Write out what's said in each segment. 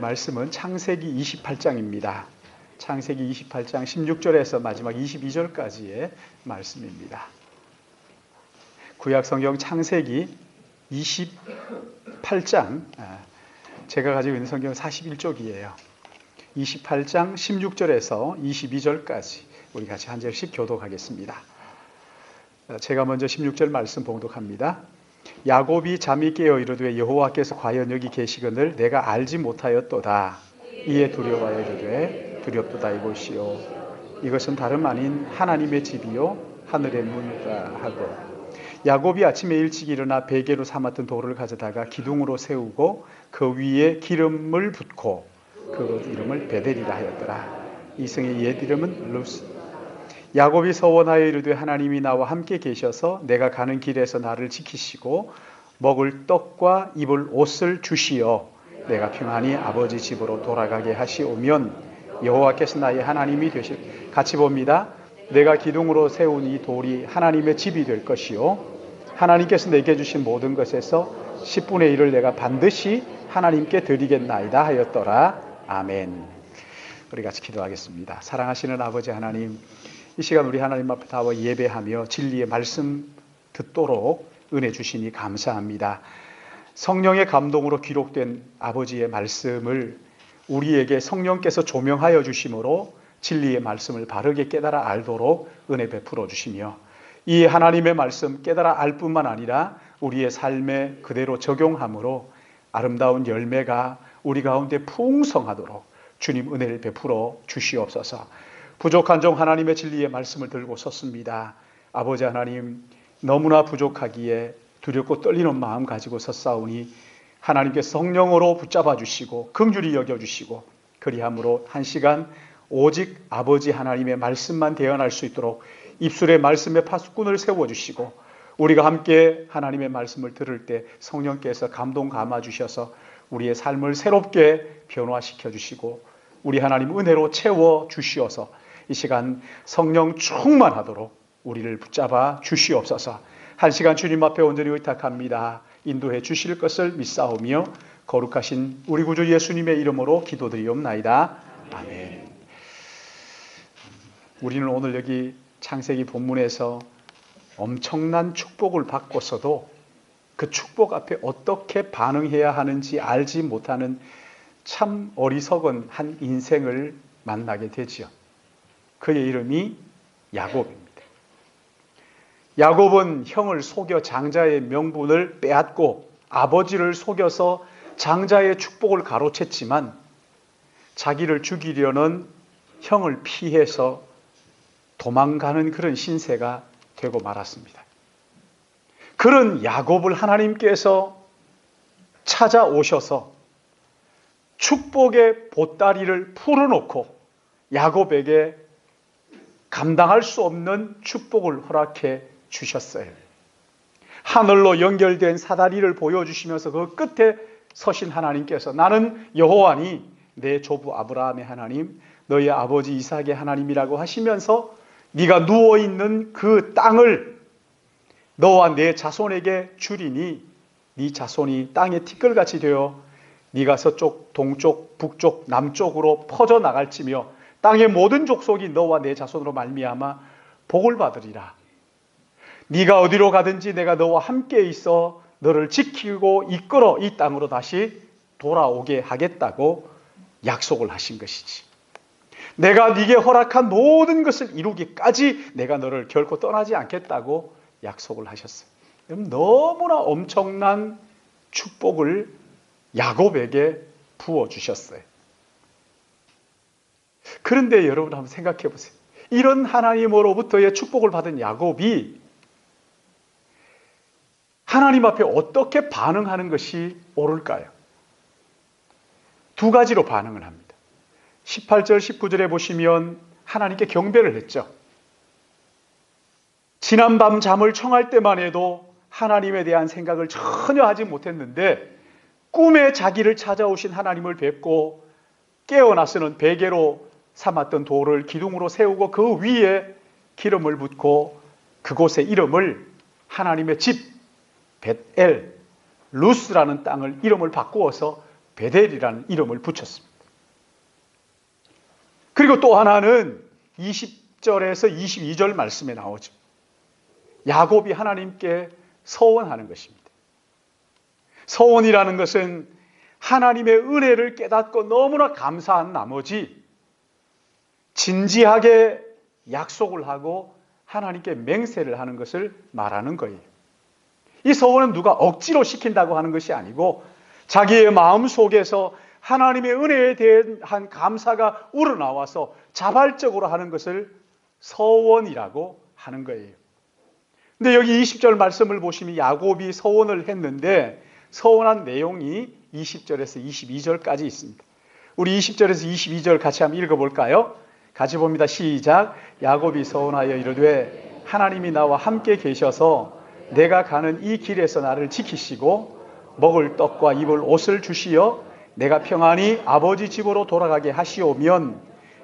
말씀은 창세기 28장입니다. 창세기 28장 16절에서 마지막 22절까지의 말씀입니다. 구약 성경 창세기 28장, 제가 가지고 있는 성경은 41쪽이에요. 28장 16절에서 22절까지 우리 같이 한 절씩 교독하겠습니다. 제가 먼저 16절 말씀 봉독합니다. 야곱이 잠이 깨어 이르되 여호와께서 과연 여기 계시거늘 내가 알지 못하였도다. 이에 두려워하여 이르되 두렵도다 이곳이요 이것은 다름 아닌 하나님의 집이요 하늘의 문이다 하고, 야곱이 아침에 일찍 일어나 베개로 삼았던 돌을 가져다가 기둥으로 세우고 그 위에 기름을 붓고 그 이름을 베델이라 하였더라. 이승의 옛 이름은 루스. 야곱이 서원하여 이르되 하나님이 나와 함께 계셔서 내가 가는 길에서 나를 지키시고 먹을 떡과 입을 옷을 주시어 내가 평안히 아버지 집으로 돌아가게 하시오면 여호와께서 나의 하나님이 되실. 같이 봅니다. 내가 기둥으로 세운 이 돌이 하나님의 집이 될 것이요 하나님께서 내게 주신 모든 것에서 10분의 1을 내가 반드시 하나님께 드리겠나이다 하였더라. 아멘. 우리 같이 기도하겠습니다. 사랑하시는 아버지 하나님, 이 시간 우리 하나님 앞에 나와 예배하며 진리의 말씀 듣도록 은혜 주시니 감사합니다. 성령의 감동으로 기록된 아버지의 말씀을 우리에게 성령께서 조명하여 주심으로 진리의 말씀을 바르게 깨달아 알도록 은혜 베풀어 주시며, 이 하나님의 말씀 깨달아 알 뿐만 아니라 우리의 삶에 그대로 적용함으로 아름다운 열매가 우리 가운데 풍성하도록 주님 은혜를 베풀어 주시옵소서. 부족한 종 하나님의 진리의 말씀을 들고 섰습니다. 아버지 하나님, 너무나 부족하기에 두렵고 떨리는 마음 가지고 섰사오니 하나님께서 성령으로 붙잡아 주시고 긍휼히 여겨주시고 그리함으로 한 시간 오직 아버지 하나님의 말씀만 대언할 수 있도록 입술에 말씀의 파수꾼을 세워주시고, 우리가 함께 하나님의 말씀을 들을 때 성령께서 감동 감아 주셔서 우리의 삶을 새롭게 변화시켜 주시고 우리 하나님 은혜로 채워 주시어서 이 시간 성령 충만하도록 우리를 붙잡아 주시옵소서. 한 시간 주님 앞에 온전히 의탁합니다. 인도해 주실 것을 믿사오며 거룩하신 우리 구주 예수님의 이름으로 기도드리옵나이다. 아멘. 우리는 오늘 여기 창세기 본문에서 엄청난 축복을 받고서도 그 축복 앞에 어떻게 반응해야 하는지 알지 못하는 참 어리석은 한 인생을 만나게 되죠. 그의 이름이 야곱입니다. 야곱은 형을 속여 장자의 명분을 빼앗고 아버지를 속여서 장자의 축복을 가로챘지만 자기를 죽이려는 형을 피해서 도망가는 그런 신세가 되고 말았습니다. 그런 야곱을 하나님께서 찾아오셔서 축복의 보따리를 풀어놓고 야곱에게 감당할 수 없는 축복을 허락해 주셨어요. 하늘로 연결된 사다리를 보여주시면서 그 끝에 서신 하나님께서 나는 여호와니 내 조부 아브라함의 하나님, 너희 아버지 이삭의 하나님이라고 하시면서 네가 누워있는 그 땅을 너와 내 자손에게 주리니 네 자손이 땅의 티끌같이 되어 네가 서쪽, 동쪽, 북쪽, 남쪽으로 퍼져나갈지며 땅의 모든 족속이 너와 내 자손으로 말미암아 복을 받으리라. 네가 어디로 가든지 내가 너와 함께 있어 너를 지키고 이끌어 이 땅으로 다시 돌아오게 하겠다고 약속을 하신 것이지. 내가 네게 허락한 모든 것을 이루기까지 내가 너를 결코 떠나지 않겠다고 약속을 하셨어요. 너무나 엄청난 축복을 야곱에게 부어주셨어요. 그런데 여러분 한번 생각해 보세요. 이런 하나님으로부터의 축복을 받은 야곱이 하나님 앞에 어떻게 반응하는 것이 옳을까요? 두 가지로 반응을 합니다. 18절, 19절에 보시면 하나님께 경배를 했죠. 지난밤 잠을 청할 때만 해도 하나님에 대한 생각을 전혀 하지 못했는데 꿈에 자기를 찾아오신 하나님을 뵙고 깨어나서는 베개로 삼았던 돌을 기둥으로 세우고 그 위에 기름을 붓고 그곳의 이름을 하나님의 집 벳엘 루스라는 땅을 이름을 바꾸어서 베델이라는 이름을 붙였습니다. 그리고 또 하나는 20절에서 22절 말씀에 나오죠. 야곱이 하나님께 서원하는 것입니다. 서원이라는 것은 하나님의 은혜를 깨닫고 너무나 감사한 나머지 진지하게 약속을 하고 하나님께 맹세를 하는 것을 말하는 거예요. 이 서원은 누가 억지로 시킨다고 하는 것이 아니고 자기의 마음 속에서 하나님의 은혜에 대한 감사가 우러나와서 자발적으로 하는 것을 서원이라고 하는 거예요. 근데 여기 20절 말씀을 보시면 야곱이 서원을 했는데 서원한 내용이 20절에서 22절까지 있습니다. 우리 20절에서 22절 같이 한번 읽어볼까요? 같이 봅니다. 시작. 야곱이 서원하여 이르되 하나님이 나와 함께 계셔서 내가 가는 이 길에서 나를 지키시고 먹을 떡과 입을 옷을 주시어 내가 평안히 아버지 집으로 돌아가게 하시오면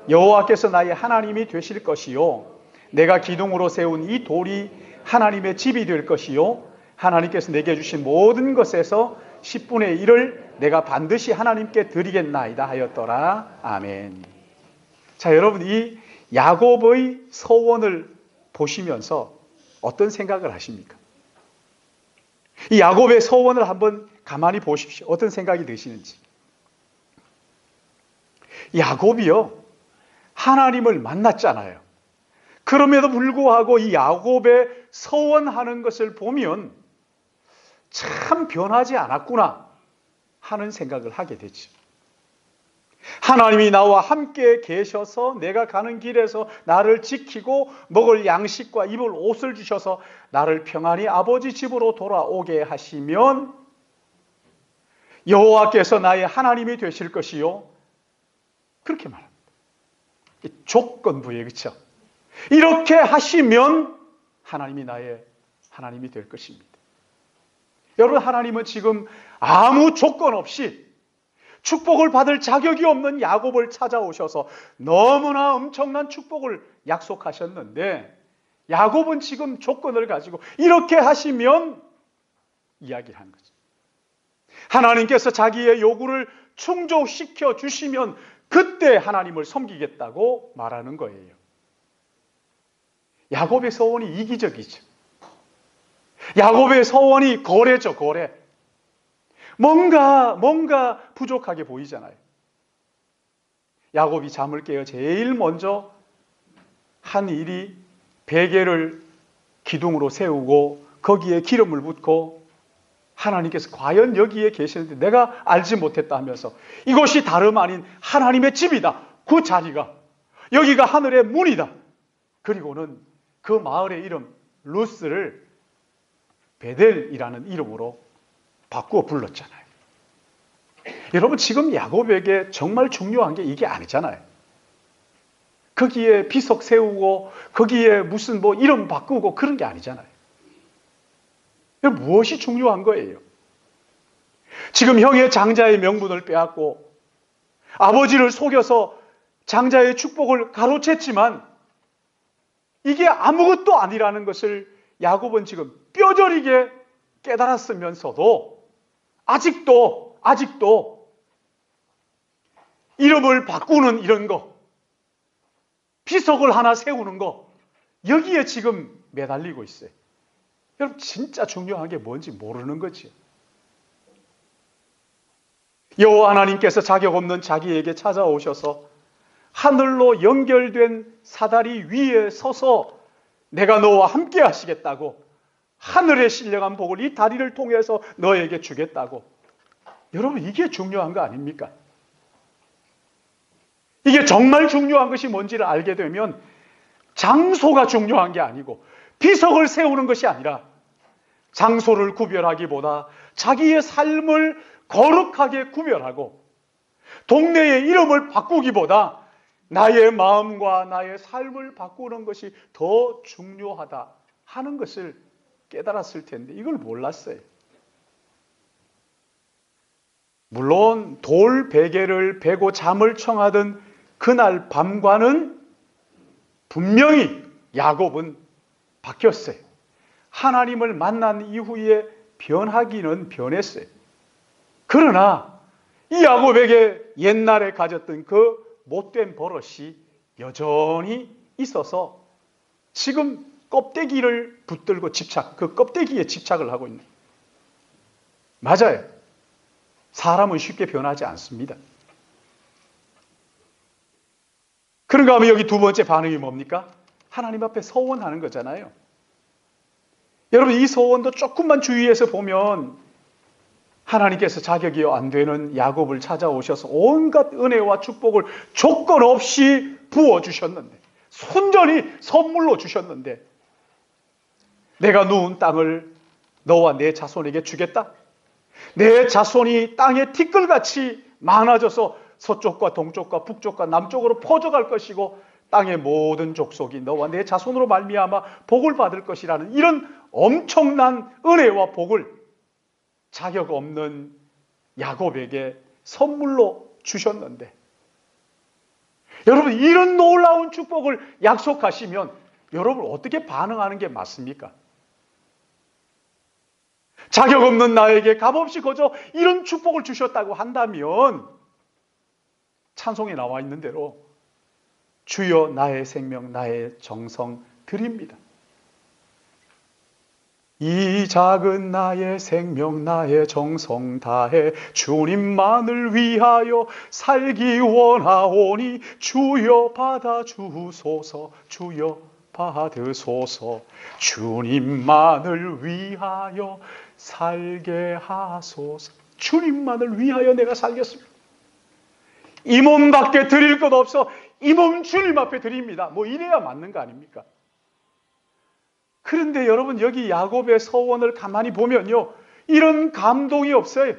여호와께서 나의 하나님이 되실 것이요 내가 기둥으로 세운 이 돌이 하나님의 집이 될 것이요 하나님께서 내게 주신 모든 것에서 10분의 1을 내가 반드시 하나님께 드리겠나이다 하였더라. 아멘. 자, 여러분 이 야곱의 서원을 보시면서 어떤 생각을 하십니까? 이 야곱의 서원을 한번 가만히 보십시오. 어떤 생각이 드시는지. 야곱이요, 하나님을 만났잖아요. 그럼에도 불구하고 이 야곱의 서원하는 것을 보면 참 변하지 않았구나 하는 생각을 하게 되죠. 하나님이 나와 함께 계셔서 내가 가는 길에서 나를 지키고 먹을 양식과 입을 옷을 주셔서 나를 평안히 아버지 집으로 돌아오게 하시면 여호와께서 나의 하나님이 되실 것이요. 그렇게 말합니다. 조건부에, 그렇죠? 이렇게 하시면 하나님이 나의 하나님이 될 것입니다. 여러분, 하나님은 지금 아무 조건 없이 축복을 받을 자격이 없는 야곱을 찾아오셔서 너무나 엄청난 축복을 약속하셨는데 야곱은 지금 조건을 가지고 이렇게 하시면 이야기를 한 거죠. 하나님께서 자기의 요구를 충족시켜 주시면 그때 하나님을 섬기겠다고 말하는 거예요. 야곱의 서원이 이기적이죠. 야곱의 서원이 거래죠, 거래. 뭔가 부족하게 보이잖아요. 야곱이 잠을 깨어 제일 먼저 한 일이 베개를 기둥으로 세우고 거기에 기름을 붓고 하나님께서 과연 여기에 계시는데 내가 알지 못했다 하면서 이것이 다름 아닌 하나님의 집이다. 그 자리가 여기가 하늘의 문이다. 그리고는 그 마을의 이름 루스를 베델이라는 이름으로 바꾸어 불렀잖아요. 여러분, 지금 야곱에게 정말 중요한 게 이게 아니잖아요. 거기에 비석 세우고 거기에 무슨 이름 바꾸고 그런 게 아니잖아요. 무엇이 중요한 거예요? 지금 형의 장자의 명분을 빼앗고 아버지를 속여서 장자의 축복을 가로챘지만 이게 아무것도 아니라는 것을 야곱은 지금 뼈저리게 깨달았으면서도 아직도 이름을 바꾸는 이런 거, 비석을 하나 세우는 거, 여기에 지금 매달리고 있어요. 여러분, 진짜 중요한 게 뭔지 모르는 거지. 여호와 하나님께서 자격 없는 자기에게 찾아오셔서 하늘로 연결된 사다리 위에 서서 내가 너와 함께 하시겠다고, 하늘의 신령한 복을 이 다리를 통해서 너에게 주겠다고. 여러분, 이게 중요한 거 아닙니까? 이게 정말 중요한 것이 뭔지를 알게 되면 장소가 중요한 게 아니고 비석을 세우는 것이 아니라 장소를 구별하기보다 자기의 삶을 거룩하게 구별하고 동네의 이름을 바꾸기보다 나의 마음과 나의 삶을 바꾸는 것이 더 중요하다 하는 것을 깨달았을 텐데 이걸 몰랐어요. 물론 돌 베개를 베고 잠을 청하던 그날 밤과는 분명히 야곱은 바뀌었어요. 하나님을 만난 이후에 변하기는 변했어요. 그러나 이 야곱에게 옛날에 가졌던 그 못된 버릇이 여전히 있어서 지금 껍데기를 붙들고 그 껍데기에 집착을 하고 있는. 맞아요. 사람은 쉽게 변하지 않습니다. 그런가 하면 여기 두 번째 반응이 뭡니까? 하나님 앞에 서원하는 거잖아요. 여러분, 이 서원도 조금만 주의해서 보면 하나님께서 자격이 안 되는 야곱을 찾아오셔서 온갖 은혜와 축복을 조건 없이 부어주셨는데, 순전히 선물로 주셨는데, 내가 누운 땅을 너와 내 자손에게 주겠다. 내 자손이 땅에 티끌같이 많아져서 서쪽과 동쪽과 북쪽과 남쪽으로 퍼져갈 것이고 땅의 모든 족속이 너와 내 자손으로 말미암아 복을 받을 것이라는 이런 엄청난 은혜와 복을 자격 없는 야곱에게 선물로 주셨는데, 여러분, 이런 놀라운 축복을 약속하시면 여러분 어떻게 반응하는 게 맞습니까? 자격 없는 나에게 값없이 거저 이런 축복을 주셨다고 한다면 찬송에 나와 있는 대로 주여 나의 생명 나의 정성 드립니다. 이 작은 나의 생명 나의 정성 다해 주님만을 위하여 살기 원하오니 주여 받아주소서. 주여 받으소서. 주님만을 위하여 살게 하소서. 주님만을 위하여 내가 살겠습니다. 이 몸밖에 드릴 것 없어 이 몸 주님 앞에 드립니다. 뭐 이래야 맞는 거 아닙니까? 그런데 여러분, 여기 야곱의 서원을 가만히 보면요, 이런 감동이 없어요.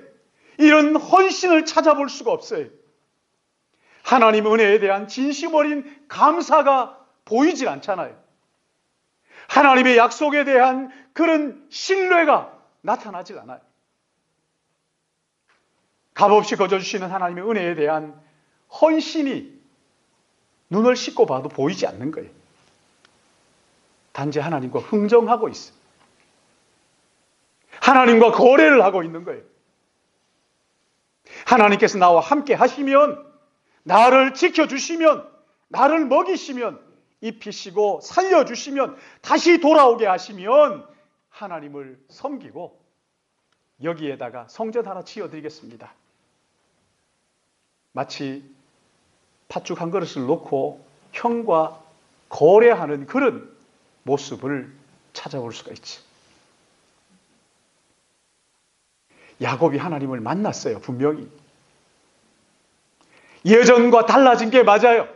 이런 헌신을 찾아볼 수가 없어요. 하나님 은혜에 대한 진심 어린 감사가 보이질 않잖아요. 하나님의 약속에 대한 그런 신뢰가 나타나질 않아요. 값없이 거저주시는 하나님의 은혜에 대한 헌신이 눈을 씻고 봐도 보이지 않는 거예요. 단지 하나님과 흥정하고 있어요. 하나님과 거래를 하고 있는 거예요. 하나님께서 나와 함께 하시면, 나를 지켜주시면, 나를 먹이시면, 입히시고 살려주시면, 다시 돌아오게 하시면 하나님을 섬기고 여기에다가 성전 하나 지어드리겠습니다. 마치 팥죽 한 그릇을 놓고 형과 거래하는 그런 모습을 찾아볼 수가 있지. 야곱이 하나님을 만났어요. 분명히. 예전과 달라진 게 맞아요.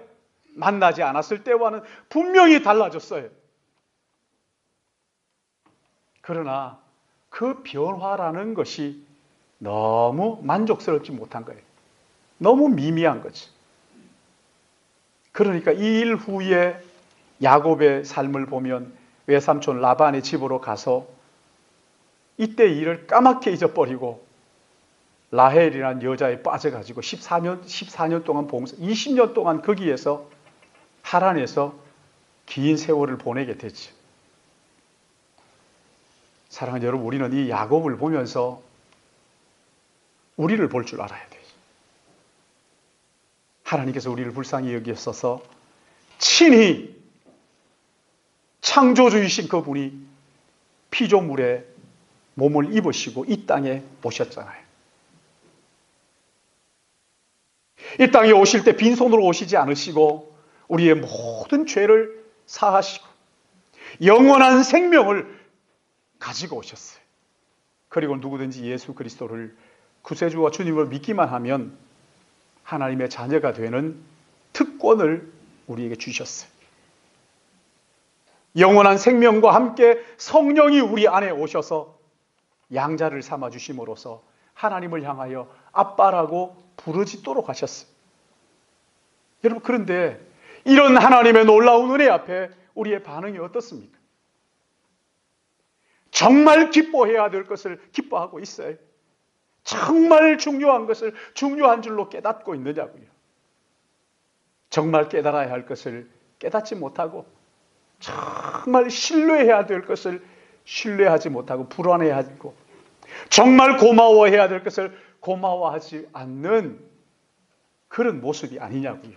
만나지 않았을 때와는 분명히 달라졌어요. 그러나 그 변화라는 것이 너무 만족스럽지 못한 거예요. 너무 미미한 거지. 그러니까 이 일 후에 야곱의 삶을 보면 외삼촌 라반의 집으로 가서 이때 일을 까맣게 잊어버리고 라헬이라는 여자에 빠져가지고 14년 동안 봉사, 20년 동안 거기에서 하란에서 긴 세월을 보내게 됐죠. 사랑하는 여러분, 우리는 이 야곱을 보면서 우리를 볼 줄 알아야 돼요. 하나님께서 우리를 불쌍히 여기셔서 친히 창조주이신 그분이 피조물에 몸을 입으시고 이 땅에 오셨잖아요. 이 땅에 오실 때 빈손으로 오시지 않으시고 우리의 모든 죄를 사하시고 영원한 생명을 가지고 오셨어요. 그리고 누구든지 예수 그리스도를 구세주와 주님을 믿기만 하면 하나님의 자녀가 되는 특권을 우리에게 주셨어요. 영원한 생명과 함께 성령이 우리 안에 오셔서 양자를 삼아 주심으로써 하나님을 향하여 아빠라고 부르짖도록 하셨어요. 여러분, 그런데 이런 하나님의 놀라운 은혜 앞에 우리의 반응이 어떻습니까? 정말 기뻐해야 될 것을 기뻐하고 있어요. 정말 중요한 것을 중요한 줄로 깨닫고 있느냐고요. 정말 깨달아야 할 것을 깨닫지 못하고 정말 신뢰해야 될 것을 신뢰하지 못하고 불안해하고 정말 고마워해야 될 것을 고마워하지 않는 그런 모습이 아니냐고요.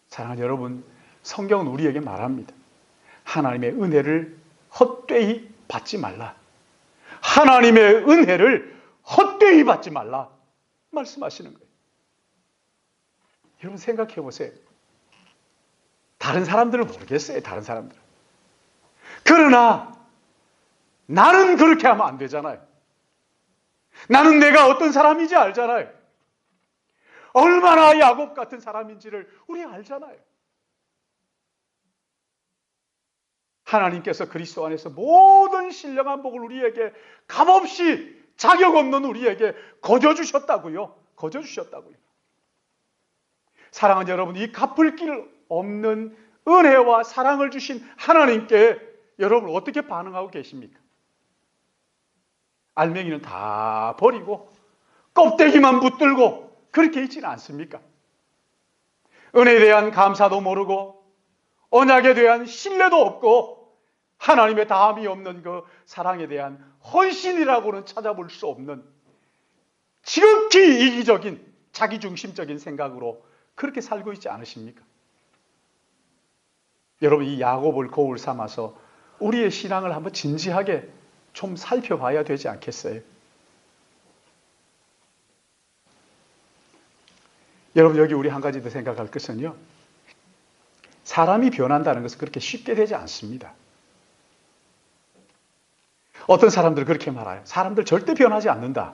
사랑하는 여러분, 성경은 우리에게 말합니다. 하나님의 은혜를 헛되이 받지 말라. 하나님의 은혜를 헛되이 받지 말라 말씀하시는 거예요. 여러분 생각해 보세요. 다른 사람들은 모르겠어요. 다른 사람들은. 그러나 나는 그렇게 하면 안 되잖아요. 나는 내가 어떤 사람인지 알잖아요. 얼마나 야곱 같은 사람인지를 우리 알잖아요. 하나님께서 그리스도 안에서 모든 신령한 복을 우리에게 값없이 자격 없는 우리에게 거저 주셨다고요. 거저 주셨다고요. 사랑하는 여러분, 이 갚을 길 없는 은혜와 사랑을 주신 하나님께 여러분 어떻게 반응하고 계십니까? 알맹이는 다 버리고 껍데기만 붙들고 그렇게 있지는 않습니까? 은혜에 대한 감사도 모르고 언약에 대한 신뢰도 없고 하나님의 다함이 없는 그 사랑에 대한 헌신이라고는 찾아볼 수 없는 지극히 이기적인 자기중심적인 생각으로 그렇게 살고 있지 않으십니까? 여러분, 이 야곱을 거울 삼아서 우리의 신앙을 한번 진지하게 좀 살펴봐야 되지 않겠어요? 여러분, 여기 우리 한 가지 더 생각할 것은요, 사람이 변한다는 것은 그렇게 쉽게 되지 않습니다. 어떤 사람들은 그렇게 말해요. 사람들 절대 변하지 않는다.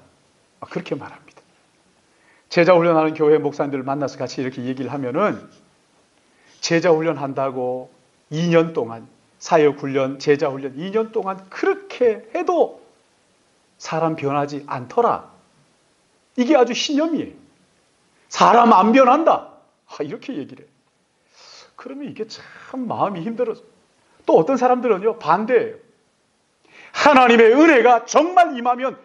그렇게 말합니다. 제자 훈련하는 교회 목사님들을 만나서 같이 이렇게 얘기를 하면은 제자 훈련한다고 2년 동안 사역 훈련, 제자 훈련 2년 동안 그렇게 해도 사람 변하지 않더라. 이게 아주 신념이에요. 사람 안 변한다. 이렇게 얘기를 해요. 그러면 이게 참 마음이 힘들어서. 또 어떤 사람들은요, 반대예요. 하나님의 은혜가 정말 임하면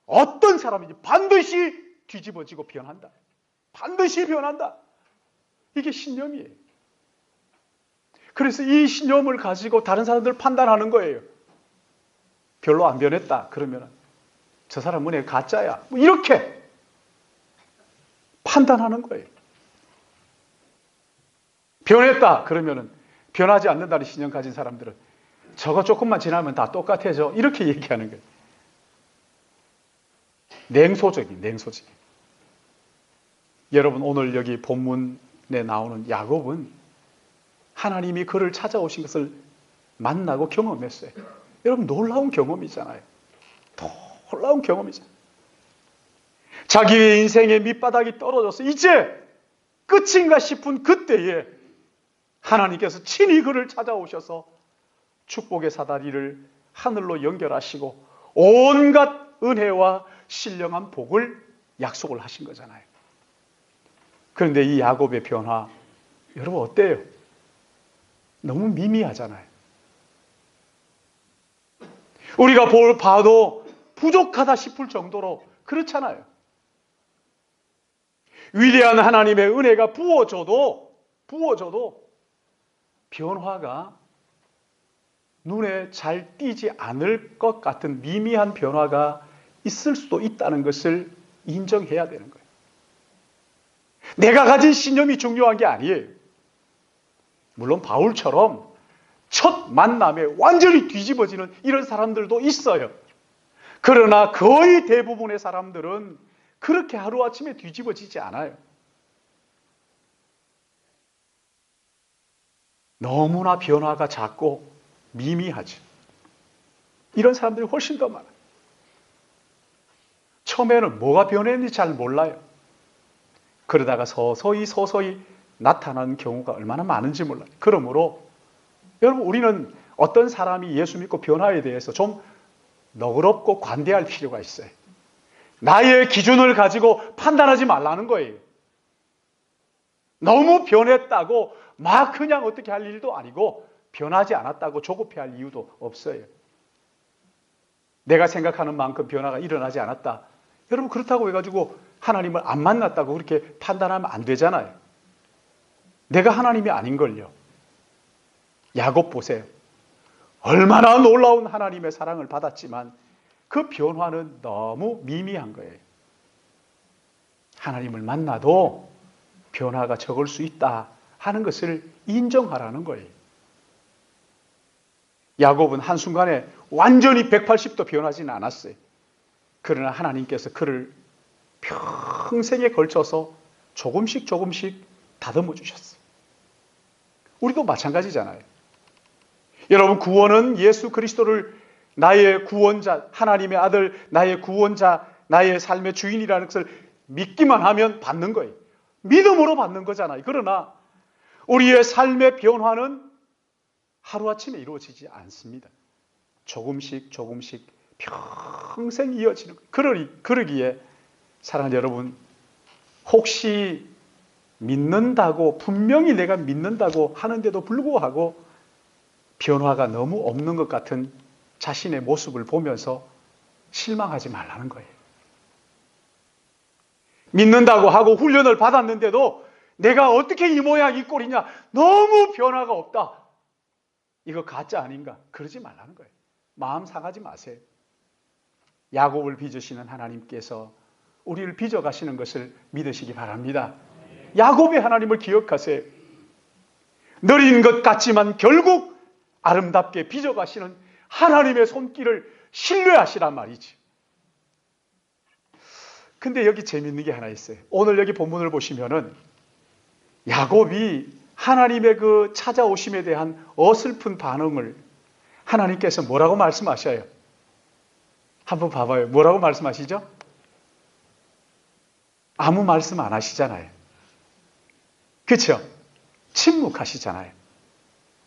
어떤 사람인지 반드시 뒤집어지고 변한다. 반드시 변한다. 이게 신념이에요. 그래서 이 신념을 가지고 다른 사람들을 판단하는 거예요. 별로 안 변했다. 그러면 저 사람 은혜 가짜야. 뭐 이렇게 판단하는 거예요. 변했다. 그러면 변하지 않는다는 신념 가진 사람들은 저거 조금만 지나면 다 똑같아져. 이렇게 얘기하는 거예요. 냉소적인. 여러분, 오늘 여기 본문에 나오는 야곱은 하나님이 그를 찾아오신 것을 만나고 경험했어요. 여러분, 놀라운 경험이잖아요. 놀라운 경험이잖아요. 자기의 인생의 밑바닥이 떨어져서 이제 끝인가 싶은 그때에 하나님께서 친히 그를 찾아오셔서 축복의 사다리를 하늘로 연결하시고 온갖 은혜와 신령한 복을 약속을 하신 거잖아요. 그런데 이 야곱의 변화, 여러분 어때요? 너무 미미하잖아요. 우리가 봐도 부족하다 싶을 정도로 그렇잖아요. 위대한 하나님의 은혜가 부어져도 변화가 눈에 잘 띄지 않을 것 같은 미미한 변화가 있을 수도 있다는 것을 인정해야 되는 거예요. 내가 가진 신념이 중요한 게 아니에요. 물론 바울처럼 첫 만남에 완전히 뒤집어지는 이런 사람들도 있어요. 그러나 거의 대부분의 사람들은 그렇게 하루아침에 뒤집어지지 않아요. 너무나 변화가 작고 미미하죠. 이런 사람들이 훨씬 더 많아요. 처음에는 뭐가 변했는지 잘 몰라요. 그러다가 서서히 나타나는 경우가 얼마나 많은지 몰라요. 그러므로 여러분, 우리는 어떤 사람이 예수 믿고 변화에 대해서 좀 너그럽고 관대할 필요가 있어요. 나의 기준을 가지고 판단하지 말라는 거예요. 너무 변했다고 막 그냥 어떻게 할 일도 아니고 변하지 않았다고 조급해할 이유도 없어요. 내가 생각하는 만큼 변화가 일어나지 않았다. 여러분, 그렇다고 해가지고 하나님을 안 만났다고 그렇게 판단하면 안 되잖아요. 내가 하나님이 아닌걸요. 야곱 보세요. 얼마나 놀라운 하나님의 사랑을 받았지만 그 변화는 너무 미미한 거예요. 하나님을 만나도 변화가 적을 수 있다 하는 것을 인정하라는 거예요. 야곱은 한순간에 완전히 180도 변하지는 않았어요. 그러나 하나님께서 그를 평생에 걸쳐서 조금씩 다듬어 주셨어요. 우리도 마찬가지잖아요. 여러분, 구원은 예수 그리스도를 나의 구원자, 하나님의 아들, 나의 구원자, 나의 삶의 주인이라는 것을 믿기만 하면 받는 거예요. 믿음으로 받는 거잖아요. 그러나 우리의 삶의 변화는 하루아침에 이루어지지 않습니다. 조금씩 평생 이어지는 거예요. 그러기에 사랑하는 여러분, 혹시 믿는다고, 분명히 내가 믿는다고 하는데도 불구하고 변화가 너무 없는 것 같은 자신의 모습을 보면서 실망하지 말라는 거예요. 믿는다고 하고 훈련을 받았는데도 내가 어떻게 이 모양 이 꼴이냐, 너무 변화가 없다, 이거 가짜 아닌가, 그러지 말라는 거예요. 마음 상하지 마세요. 야곱을 빚으시는 하나님께서 우리를 빚어가시는 것을 믿으시기 바랍니다. 야곱의 하나님을 기억하세요. 느린 것 같지만 결국 아름답게 빚어가시는 하나님의 손길을 신뢰하시란 말이지. 근데 여기 재밌는 게 하나 있어요. 오늘 여기 본문을 보시면은 야곱이 하나님의 그 찾아오심에 대한 어설픈 반응을 하나님께서 뭐라고 말씀하셔요? 한번 봐봐요. 뭐라고 말씀하시죠? 아무 말씀 안 하시잖아요. 그렇죠? 침묵하시잖아요.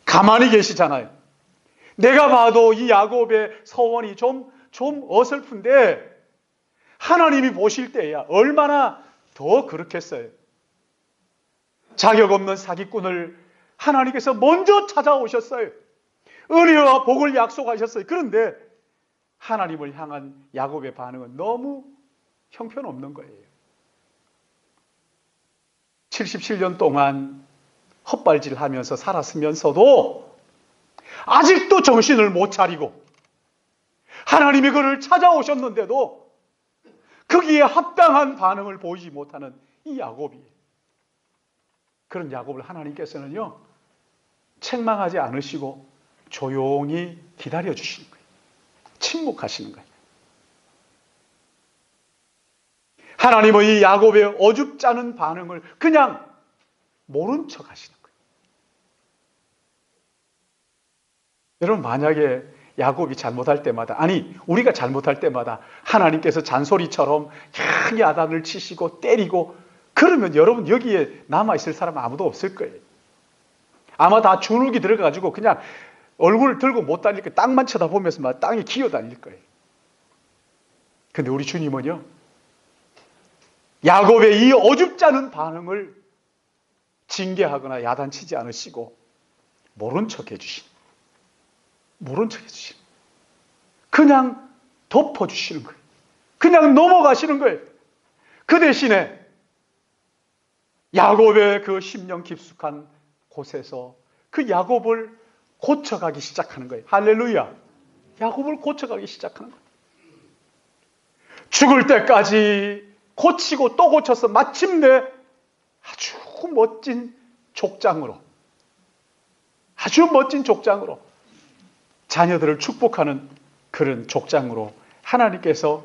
가만히 계시잖아요. 내가 봐도 이 야곱의 서원이 좀 어설픈데 하나님이 보실 때야 얼마나 더 그렇겠어요. 자격 없는 사기꾼을 하나님께서 먼저 찾아오셨어요. 은혜와 복을 약속하셨어요. 그런데 하나님을 향한 야곱의 반응은 너무 형편없는 거예요. 77년 동안 헛발질하면서 살았으면서도 아직도 정신을 못 차리고 하나님이 그를 찾아오셨는데도 거기에 합당한 반응을 보이지 못하는 이 야곱이, 그런 야곱을 하나님께서는요 책망하지 않으시고 조용히 기다려 주시는 거예요. 침묵하시는 거예요. 하나님은 이 야곱의 어줍잖은 반응을 그냥 모른 척 하시는 거예요. 여러분, 만약에 야곱이 잘못할 때마다, 아니 우리가 잘못할 때마다 하나님께서 잔소리처럼 야단을 치시고 때리고 그러면 여러분 여기에 남아있을 사람 아무도 없을 거예요. 아마 다 주눅이 들어가지고 그냥 얼굴을 들고 못 다닐 거예요. 땅만 쳐다보면서 막 땅에 기어다닐 거예요. 근데 우리 주님은요 야곱의 이 어줍잖은 반응을 징계하거나 야단치지 않으시고 모른 척 해주시는, 그냥 덮어주시는 거예요. 그냥 넘어가시는 거예요. 그 대신에 야곱의 그 심령 깊숙한 곳에서 그 야곱을 고쳐가기 시작하는 거예요. 할렐루야. 야곱을 고쳐가기 시작하는 거예요. 죽을 때까지 고치고 또 고쳐서 마침내 아주 멋진 족장으로 자녀들을 축복하는 그런 족장으로 하나님께서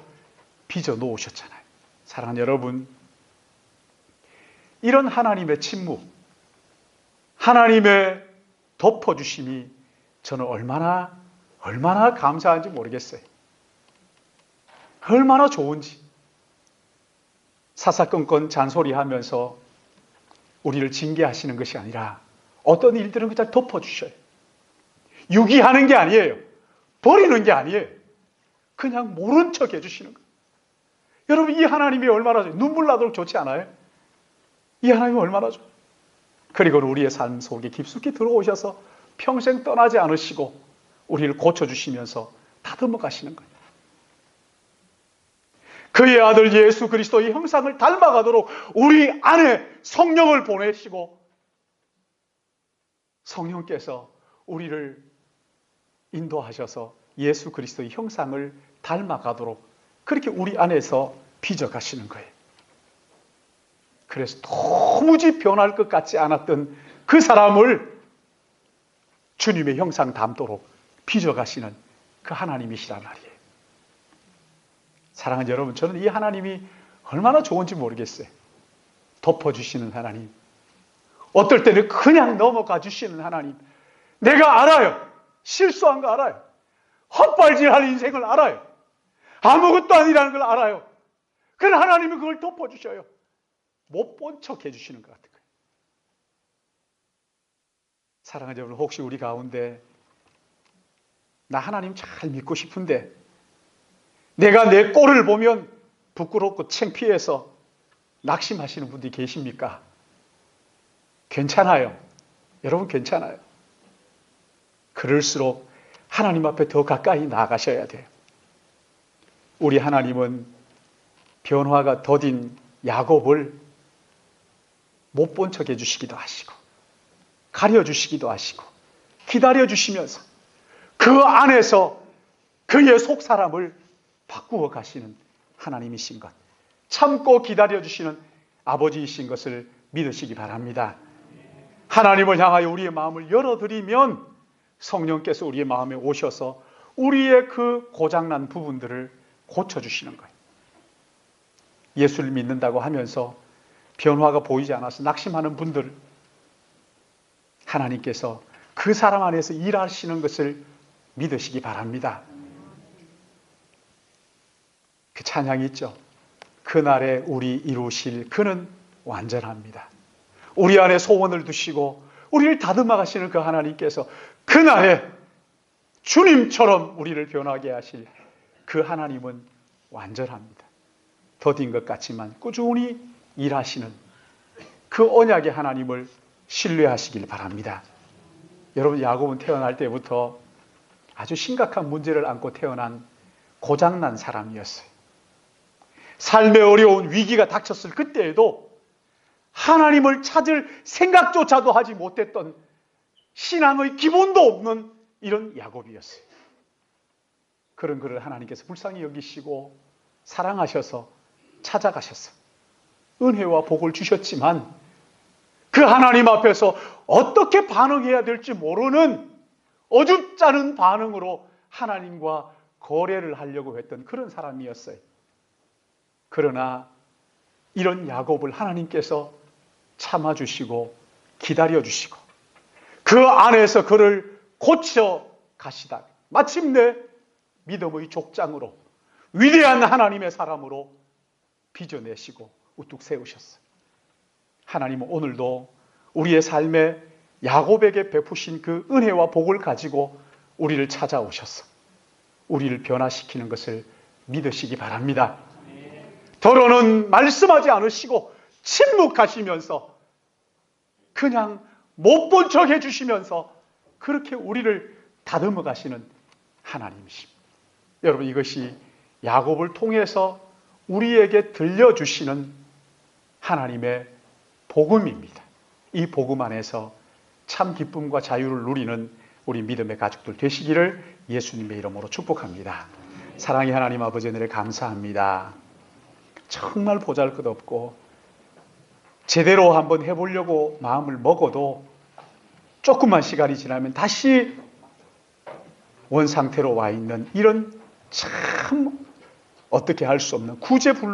빚어 놓으셨잖아요. 사랑하는 여러분, 이런 하나님의 침묵, 하나님의 덮어주심이 저는 얼마나 감사한지 모르겠어요. 얼마나 좋은지. 사사건건 잔소리하면서 우리를 징계하시는 것이 아니라 어떤 일들은 그냥 덮어주셔요. 유기하는 게 아니에요. 버리는 게 아니에요. 그냥 모른 척 해주시는 거예요. 여러분, 이 하나님이 얼마나 좋아요. 눈물 나도록 좋지 않아요? 이 하나님이 얼마나 좋아요. 그리고 우리의 삶 속에 깊숙이 들어오셔서 평생 떠나지 않으시고 우리를 고쳐주시면서 다듬어 가시는 거예요. 그의 아들 예수 그리스도의 형상을 닮아가도록 우리 안에 성령을 보내시고 성령께서 우리를 인도하셔서 예수 그리스도의 형상을 닮아가도록 그렇게 우리 안에서 빚어가시는 거예요. 그래서 도무지 변할 것 같지 않았던 그 사람을 주님의 형상 닮도록 빚어가시는 그 하나님이시란 말이에요. 사랑하는 여러분, 저는 이 하나님이 얼마나 좋은지 모르겠어요. 덮어주시는 하나님, 어떨 때는 그냥 넘어가 주시는 하나님. 내가 알아요. 실수한 거 알아요. 헛발질할 인생을 알아요. 아무것도 아니라는 걸 알아요. 그러나 하나님은 그걸 덮어주셔요. 못 본 척 해주시는 것 같은 거예요. 사랑하는 여러분, 혹시 우리 가운데 나 하나님 잘 믿고 싶은데 내가 내 꼴을 보면 부끄럽고 창피해서 낙심하시는 분들이 계십니까? 괜찮아요. 여러분 괜찮아요. 그럴수록 하나님 앞에 더 가까이 나아가셔야 돼요. 우리 하나님은 변화가 더딘 야곱을 못 본 척 해주시기도 하시고 가려주시기도 하시고 기다려주시면서 그 안에서 그의 속사람을 바꾸어 가시는 하나님이신 것, 참고 기다려주시는 아버지이신 것을 믿으시기 바랍니다. 하나님을 향하여 우리의 마음을 열어드리면 성령께서 우리의 마음에 오셔서 우리의 그 고장난 부분들을 고쳐주시는 거예요. 예수를 믿는다고 하면서 변화가 보이지 않아서 낙심하는 분들, 하나님께서 그 사람 안에서 일하시는 것을 믿으시기 바랍니다. 그 찬양이 있죠. 그날에 우리 이루실 그는 완전합니다. 우리 안에 소원을 두시고 우리를 다듬어 가시는 그 하나님께서 그날에 주님처럼 우리를 변하게 하실 그 하나님은 완전합니다. 더딘 것 같지만 꾸준히 일하시는 그 언약의 하나님을 신뢰하시길 바랍니다. 여러분, 야곱은 태어날 때부터 아주 심각한 문제를 안고 태어난 고장난 사람이었어요. 삶의 어려운 위기가 닥쳤을 그때에도 하나님을 찾을 생각조차도 하지 못했던 신앙의 기본도 없는 이런 야곱이었어요. 그런 그를 하나님께서 불쌍히 여기시고 사랑하셔서 찾아가셔서 은혜와 복을 주셨지만 그 하나님 앞에서 어떻게 반응해야 될지 모르는 어줍잖은 반응으로 하나님과 거래를 하려고 했던 그런 사람이었어요. 그러나 이런 야곱을 하나님께서 참아주시고 기다려주시고 그 안에서 그를 고쳐 가시다 마침내 믿음의 족장으로 위대한 하나님의 사람으로 빚어내시고 우뚝 세우셨어요. 하나님은 오늘도 우리의 삶에 야곱에게 베푸신 그 은혜와 복을 가지고 우리를 찾아오셔서 우리를 변화시키는 것을 믿으시기 바랍니다. 더러는 말씀하지 않으시고 침묵하시면서 그냥 못 본 척 해주시면서 그렇게 우리를 다듬어 가시는 하나님이십니다. 여러분, 이것이 야곱을 통해서 우리에게 들려주시는 하나님의 복음입니다. 이 복음 안에서 참 기쁨과 자유를 누리는 우리 믿음의 가족들 되시기를 예수님의 이름으로 축복합니다. 사랑의 하나님 아버지, 은혜를 감사합니다. 정말 보잘것없고 제대로 한번 해보려고 마음을 먹어도 조금만 시간이 지나면 다시 원상태로 와 있는 이런 참 어떻게 할 수 없는 구제불능